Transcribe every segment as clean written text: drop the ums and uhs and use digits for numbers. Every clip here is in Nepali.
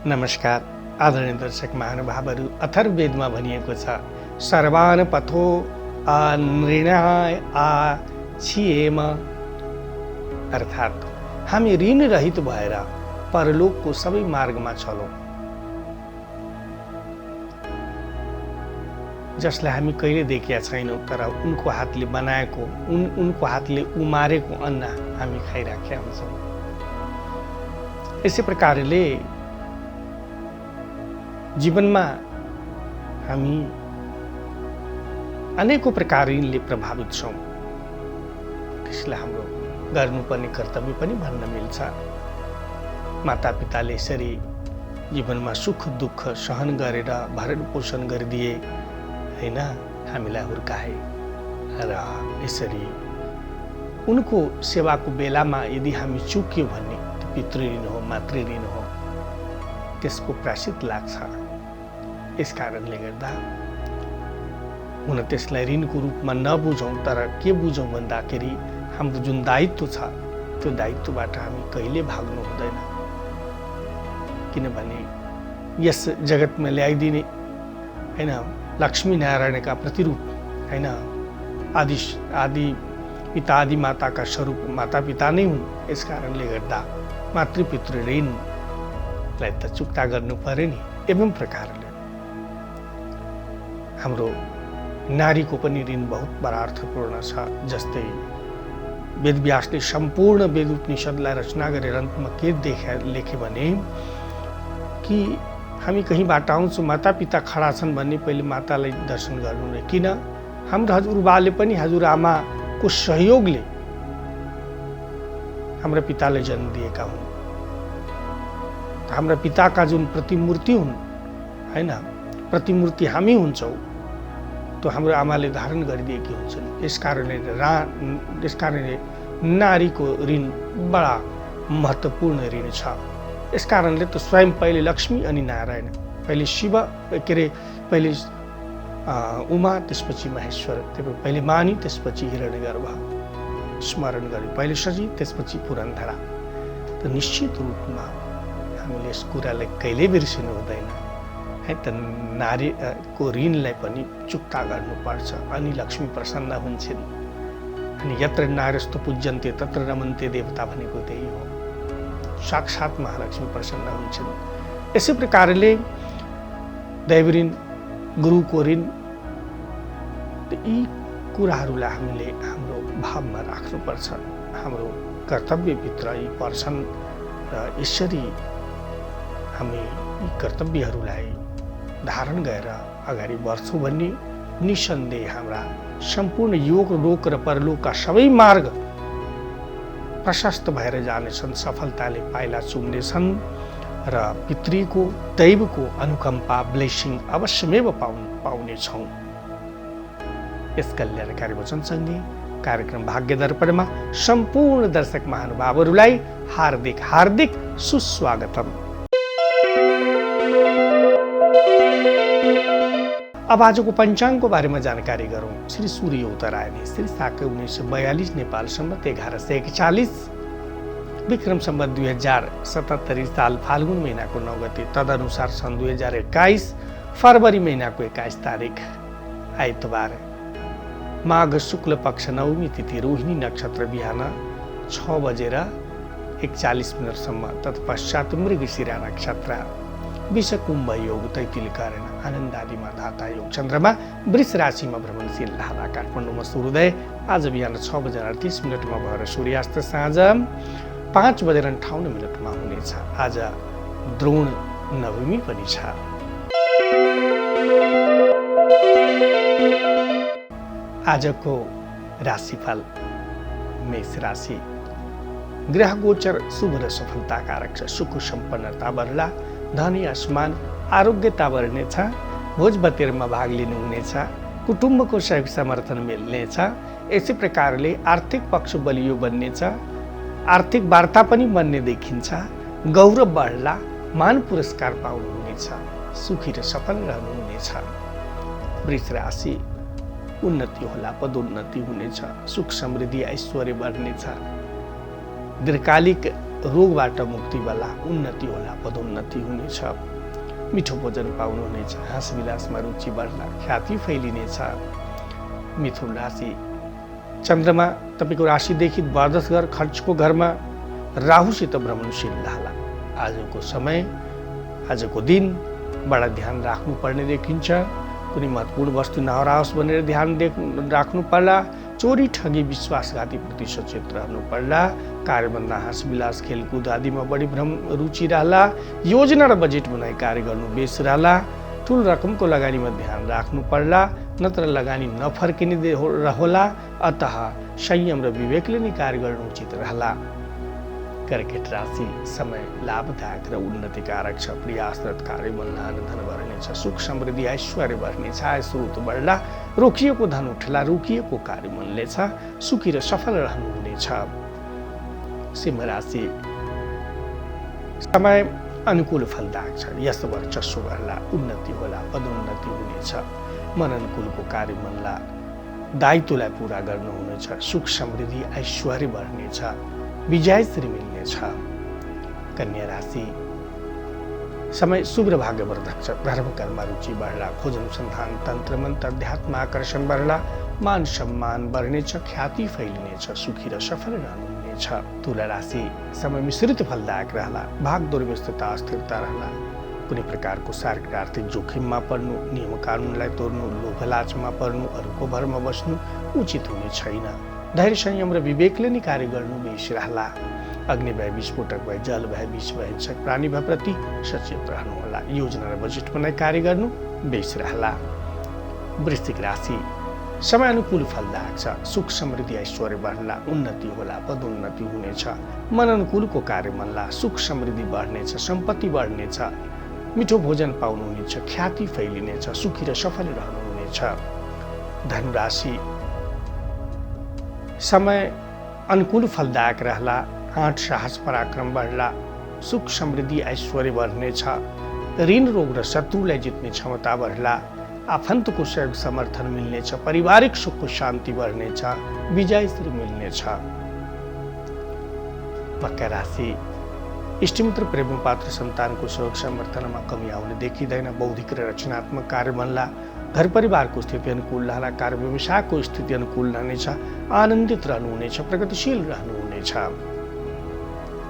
नमस्कार आदरणीय दर्शक महानुभावहरू, अथर्ववेदमा भनिएको छ सर्वान पथो अनृणाय आछिएम, अर्थात् हामी ऋण रहित भएर परलोकको सबै मार्गमा चलौँ। जसलाई हामी कहिले देखेका छैनौँ तर उनको हातले बनाएको उनको हातले उमारेको अन्न हामी खाइराखेका हुन्छौँ। यसै प्रकारले जीवनमा हामी अनेकौं प्रकारले प्रभावित छौँ। त्यसलाई हाम्रो गर्नुपर्ने कर्तव्य पनि भन्न मिल्छ। मातापिताले यसरी जीवनमा सुख दुःख सहन गरेर भरण पोषण गरिदिए हैन, हामीलाई हुर्काए र यसरी उनको सेवाको बेलामा यदि हामी चुक्यो भने त्यो पितृऋण हो, मातृऋण हो, त्यसको प्रायश्चित लाग्छ। यस कारणले गर्दा हुन त्यसलाई ऋणको रूपमा नबुझौँ, तर के बुझौँ भन्दाखेरि हाम्रो जुन दायित्व छ त्यो दायित्वबाट हामी कहिले भाग्नु हुँदैन। किनभने यस जगतमा ल्याइदिने हैन लक्ष्मी नारायणका प्रतिरूप हैन आदि पिता आदि माताका स्वरूप माता पिता नै हुन्। यस कारणले गर्दा मातृपितृ ऋणलाई त चुक्ता गर्नु पर्यो नि। एवं प्रकारले हाम्रो नारीको पनि ऋण बहुत बडा अर्थपूर्ण छ। जस्तै वेदव्यासले सम्पूर्ण वेद उपनिषद्लाई रचना गरेर अन्तमा के लेखे भने कि हामी कहीँबाट आउँछौँ, मातापिता खडा छन् भन्ने पहिले मातालाई दर्शन गर्नु नै। किन? हाम्रो हजुरबाले पनि हजुरआमाको सहयोगले हाम्रा पितालाई जन्म दिएका हुन्। हाम्रा पिताका जुन प्रतिमूर्ति हुन् हैन, प्रतिमूर्ति हामी हुन्छौँ, त्यो हाम्रो आमाले धारण गरिदिएकी हुन्छन्। यसकारणले नारीको ऋण बडा महत्त्वपूर्ण ऋण छ। यसकारणले त स्वयं पहिले लक्ष्मी अनि नारायण, पहिले शिव पहिले उमा, त्यसपछि महेश्वर, पहिले मानी, त्यसपछि हिरण्यगर्भ स्मरण गरे, पहिले सजी, त्यसपछि पुरन्दरा। त निश्चित रूपमा हामीले यस कुरालाई कहिल्यै बिर्सिनु हुँदैन है। त नारीको ऋणलाई पनि चुक्ता गर्नुपर्छ अनि लक्ष्मी प्रसन्न हुन्छन्। अनि यत्र नार्यस्तु पूज्यन्ते तत्र रमन्ते देवता भनेको त्यही हो। साक्षात् महालक्ष्मी प्रसन्न हुन्छन्। यसै प्रकारले दैव ऋण, गुरुको ऋण, यी कुराहरूलाई हामीले हाम्रो भावमा राख्नुपर्छ। हाम्रो कर्तव्यभित्र यी पर्छन् र यसरी हामी यी कर्तव्यहरूलाई धारण गरेर अगाडि बढ्छौँ भन्ने निसन्देह हाम्रा सम्पूर्ण योग लोक र परलोकका सबै मार्ग प्रशस्त भएर जानेछन्, सफलताले पाइला चुम्नेछन् र पितृको दैवको अनुकम्पा ब्लेसिङ अवश्यमेव पाउनेछौँ। यस कल्याणकारी वचनसँगै कार्यक्रम भाग्य दर्पणमा सम्पूर्ण दर्शक महानुभावहरूलाई हार्दिक हार्दिक सुस्वागतम। अब आजको पञ्चाङ्गको बारेमा जानकारी गरौँ। श्री सूर्य उत्तरायणी, श्री शाका 1942, नेपाल सम्वत 1141, विक्रम सम्वत 2077 साल फाल्गुन महिनाको 9 गते, तदनुसार सन् 2021 फरवरी महिनाको 21 तारिक आइतबार, माघ शुक्ल पक्ष नवमी तिथि, रोहिणी नक्षत्र, बिहान 6:41 तत्पश्चात मृगशिरा नक्षत्र, विष कुम्भ योग, तैतिल करण, आनन्द आदिमा धाता योग, चन्द्रमा वृष राशिमा भ्रमणशील रहँदा काठमाडौँमा सूर्योदय आज बिहान 6:38 भएर सूर्यास्त साँझ 5:58 हुनेछ। आज द्रोण नवमी पनि छ। आजको राशिफल मेष राशि। ग्रह गोचर शुभ र सफलता कारक छ। सुख सम्पन्नता बढ्ला, धनी आसमान, आरोग्यता बढ्नेछ, भोज भतेरमा भाग लिनुहुनेछ, कुटुम्बको सहयोग समर्थन मिल्नेछ। यसै प्रकारले आर्थिक पक्ष बलियो बन्नेछ, आर्थिक वार्ता पनि बन्ने देखिन्छ, गौरव बढ्ला, मान पुरस्कार पाउनुहुनेछ, सुखी र सफल रहनुहुनेछ। वृष राशि। उन्नति होला, पदोन्नति हुनेछ, सुख समृद्धि ऐश्वर्य बढ्नेछ, दीर्घकालिक रोगबाट मुक्ति वाला उन्नति होला, पदोन्नति हुनेछ, मिठो भोजन पाउनुहुनेछ, हाँस विलासमा रुचि बढ्ला, ख्याति फैलिनेछ। मिथुन राशि चन्द्रमा तपाईँको राशिदेखि द्वादश घर खर्चको घरमा राहुसित भ्रमणशील रहला। आजको समय, आजको दिन बडा ध्यान राख्नुपर्ने देखिन्छ। कुनै महत्त्वपूर्ण वस्तु नहराओस् भनेर ध्यान राख्नु पर्ला। चोरी ठगी विश्वासघाती प्रति सचेत रहनु पर्ला। कार्यभन्दा हाँस विलास खेलकुद आदिमा बढी रुचि रहला। योजना र बजेट बनाई कार्य गर्नु बेस रहला। ठुल रकमको लगानीमा ध्यान राख्नु पर्ला, नत्र लगानी नफर्किने होला। अतः संयम र विवेकले नै कार्य गर्नु उचित रहला। कर्कट राशि समय लाभदायक र उन्नतिकारक छ। प्रयासरत कार्य बन्ला, धन बढ्नेछ, सुख समृद्धि ऐश्वर्य बढ्नेछ, आय स्रोत बढ्ला, रोकिएको धन उठ्ला, रोकिएको कार्य बन्नेछ, सुखी र सफल रहनुहुनेछ। सिंह राशि समय अनुकूल फलदायक छ। यस वर्चस्व बढ्ला, उन्नति होला, पदोन्नति हुनेछ, मन अनुकूलको कार्य बन्ला, दायित्वलाई पूरा गर्नुहुनेछ, सुख समृद्धि ऐश्वर्य बढ्नेछ, विजय श्री मिल्नेछ। कन्या राशि समय शुभ र भाग्यवर्धक छ। धर्म कर्ममा रुचि बढ्ला, खोज अनुसन्धान तन्त्र मन्त्र अध्यात्म आकर्षण बढ्ला, मान सम्मान बढ्नेछ, ख्याति फैलिनेछ, सुखी र सफल रहनुहुनेछ। तुला राशि समय मिश्रित फलदायक रहला, भागदौड व्यस्तता अस्थिरता रहला, कुनै प्रकारको शारीरिक आर्थिक जोखिममा पर्नु, नियम कानुनलाई तोड्नु, लोभ लालचमा पर्नु, अरूको भरमा बस्नु उचित हुने छैन। धैर्य संयम र विवेकले नै कार्य गर्नु बेस रहला। अग्नि भए, विस्फोटक भए, जल भए, विष भए, हिंसक प्राणी भए प्रति सचेत रहनुहोला। योजना र बजेट बनाई कार्य गर्नु बेस रहला। वृश्चिक राशि समय अनुकूल फलदायक छ। सुख समृद्धि ऐश्वर्य बढ्ला, उन्नति होला, पदोन्नति हुनेछ, मन अनुकूलको कार्य बन्ला, सुख समृद्धि बढ्नेछ, सम्पत्ति बढ्नेछ, मिठो भोजन पाउनुहुनेछ, ख्याति फैलिनेछ, सुखी र सफल रहनुहुनेछ। धनुराशि समय अनुकूल फलदायक रहला, आँट साहस पराक्रम बढ्ला, सुख समृद्धि ऐश्वर्य बढ्नेछ, ऋण रोग र शत्रुलाई जित्ने क्षमता बढ्ला, आफन्तको सहयोग समर्थन मिल्नेछ, पारिवारिक सुखको शान्ति बढ्नेछ, विजय श्री मिल्नेछ। मकर राशि इष्टमित्र प्रेम पात्र सन्तानको सहयोग समर्थनमा कमी आउने देखिँदैन। बौद्धिक र रचनात्मक कार्य बन्ला, घर परिवारको स्थिति अनुकूल रहला, कार्य व्यवसायको स्थिति अनुकूल रहनेछ, आनन्दित रहनुहुनेछ, प्रगतिशील रहनुहुनेछ।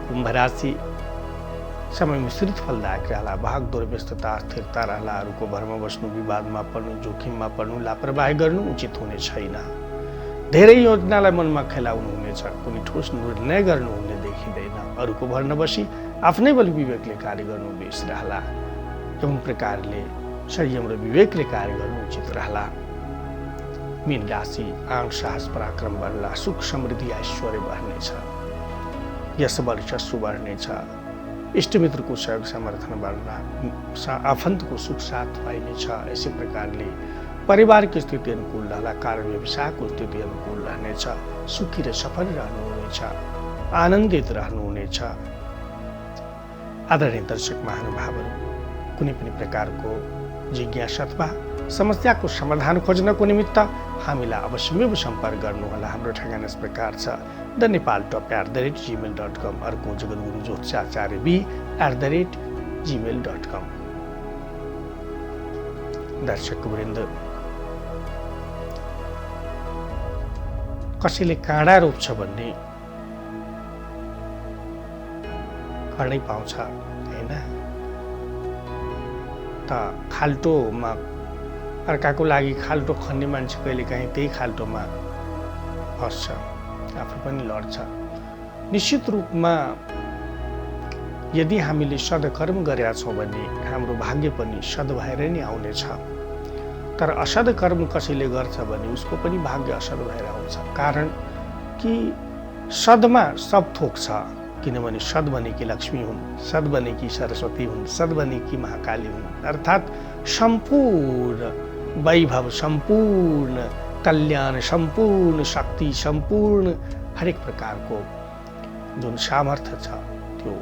कुम्भ राशि समय मिश्रित फलदायक रहला, भागदौड व्यस्तता स्थिरता रहला, अरूको भरमा बस्नु, विवादमा पर्नु, जोखिममा पर्नु, लापरवाही गर्नु उचित हुने छैन। धेरै योजनालाई मनमा खेलाउनु हुनेछ, कुनै ठोस निर्णय गर्नुहुने देखिँदैन। अरूको भर नबसी आफ्नै बल विवेकले कार्य गर्नु बेस रहला। एवं प्रकारले संयम र विवेकले कार्य गर्नु उचित रहला। मीन राशि आँट साहस पराक्रम बढ्ला, सुख समृद्धि ऐश्वर्य बढ्नेछ, यश वर्चस्व बढ्नेछ, इष्टमित्रको सहयोग समर्थन बढ्ला, आफन्तको सुख साथ पाइनेछ। यसै प्रकारले पारिवारिक स्थिति अनुकूल रहला, कार्य व्यवसायको स्थिति अनुकूल रहनेछ, सुखी र सफल रहनुहुनेछ, आनन्दित रहनुहुनेछ। आदरणीय दर्शक महानुभावहरू, कुनै पनि प्रकारको जिज्ञासा अथवा समस्याको समाधान खोज्नको निमित्त हामीलाई अवश्यमेव सम्पर्क गर्नुहोला। हाम्रो ठेगाना यस प्रकार छ: thenepaltop@gmail.com, अर्को जगद्गुरु ज्योतिषाचार्य b@gmail.com। दर्शक वृन्द, कसैले काँडा रोप्छ भन्ने कर्णै पाउँछ हैन? त खाल्टोमा अर्काको लागि खाल्टो खन्ने मान्छे कहिले काहीँ त्यही खाल्टोमा फस्छ, आफू पनि लड्छ। निश्चित रूपमा यदि हामीले सद्कर्म गरेका छौँ भने हाम्रो भाग्य पनि सद् भएर नै आउनेछ। तर असद कर्म कसैले गर्छ भने उसको पनि भाग्य असद भएर आउँछ। कारण कि सदमा सब थोक छ, किनभने सद भनेकी लक्ष्मी हुन्, सद भनेकी सरस्वती हुन्, सद भनेकी महाकाली हुन्। अर्थात् सम्पूर्ण वैभव, सम्पूर्ण कल्याण, सम्पूर्ण शक्ति, सम्पूर्ण हरेक प्रकारको जुन सामर्थ्य छ त्यो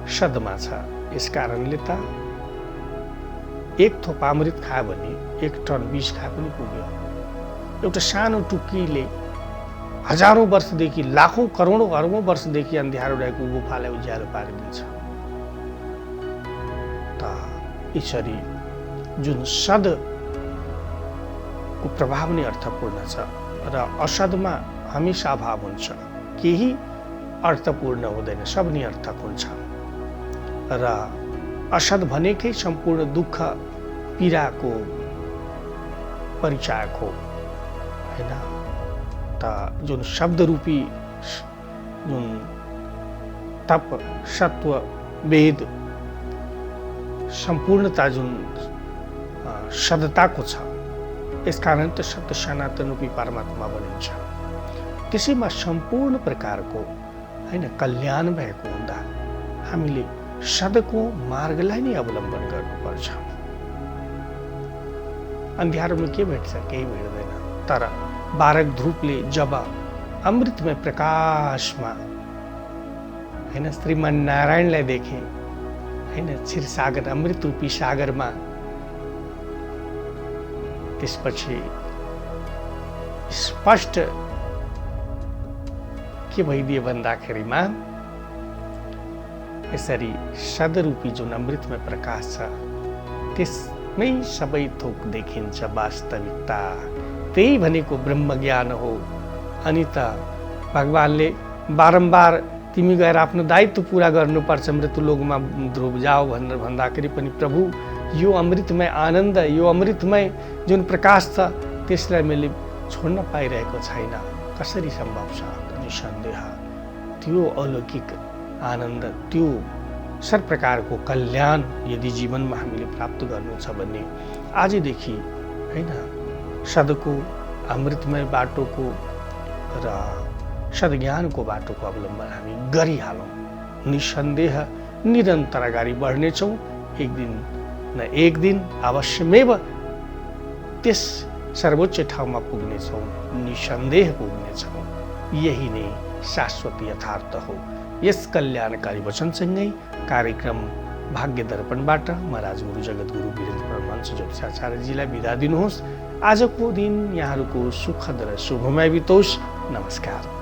सदमा छ। यस कारणले त एक थोप अमृत खायो भने एक टन विष खाए पनि पुग्यो। एउटा सानो टुक्कीले हजारौँ वर्षदेखि लाखौँ करोडौँ अर्बौँ वर्षदेखि अन्ध्यारो रहेको गुफालाई उज्यालो पारिदिन्छ। त यसरी जुन सदको प्रभाव नै अर्थपूर्ण छ र असदमा हमेसा अभाव हुन्छ, केही अर्थपूर्ण हुँदैन, सब निरर्थक हुन्छ। र असद भनेकै सम्पूर्ण दुःख पीडाको परिचायक हो हैन। त जुन शब्दरूपी जुन तप सत्व वेद सम्पूर्णता जुन सदताको छ, यसकारण त सत्य सनातन रूपी परमात्मा बनिन्छ। त्यसैमा सम्पूर्ण प्रकारको हैन कल्याण भएको हुँदा हामीले सदको मार्गलाई नै अवलम्बन गर्नुपर्छ। अन्ध्यारोमा के भेट्छ? केही भेट्दैन। तर बारक ध्रुवले जब अमृतमय प्रकाशमा हैन श्रीमान नारायणलाई देखे हैन क्षीरसागर अमृत रूपी सागरमा, त्यसपछि स्पष्ट के भइदियो भन्दाखेरिमा यसरी सदरूपी जुन अमृतमय प्रकाश छ त्यसमै सबै थोक देखिन्छ वास्तविकता। त्यही भनेको ब्रह्म ज्ञान हो। अनि त भगवानले बारम्बार तिमी गएर आफ्नो दायित्व पुरा गर्नुपर्छ मृत्युलोकमा ध्रुव जाओ भनेर भन्दाखेरि पनि प्रभु यो अमृतमय आनन्द, यो अमृतमय जुन प्रकाश छ त्यसलाई मैले छोड्न पाइरहेको छैन। कसरी सम्भव छ? निसन्देह त्यो अलौकिक आनन्द, त्यो सर प्रकारको कल्याण यदि जीवनमा हामीले प्राप्त गर्नु छ भने आजदेखि हैन सदको अमृतमय बाटोको र सद्ज्ञानको बाटोको अवलम्बन हामी गरिहालौँ। निसन्देह निरन्तर अगाडि बढ्नेछौँ। एक दिन न एक दिन अवश्यमेव त्यस सर्वोच्च ठाउँमा पुग्नेछौँ, निसन्देह पुग्नेछौँ। यही नै शाश्वत यथार्थ हो। यस कल्याणकारी वचनसँगै कार्यक्रम भाग्य दर्पणबाट म राजगुरु जगद्गुरु वीरेन्द्र परमहंस ज्योतिषाचार्यजीलाई बिदा दिनुहोस्। आजको दिन यहाँहरूको सुखद र शुभमय बितोस्। नमस्कार।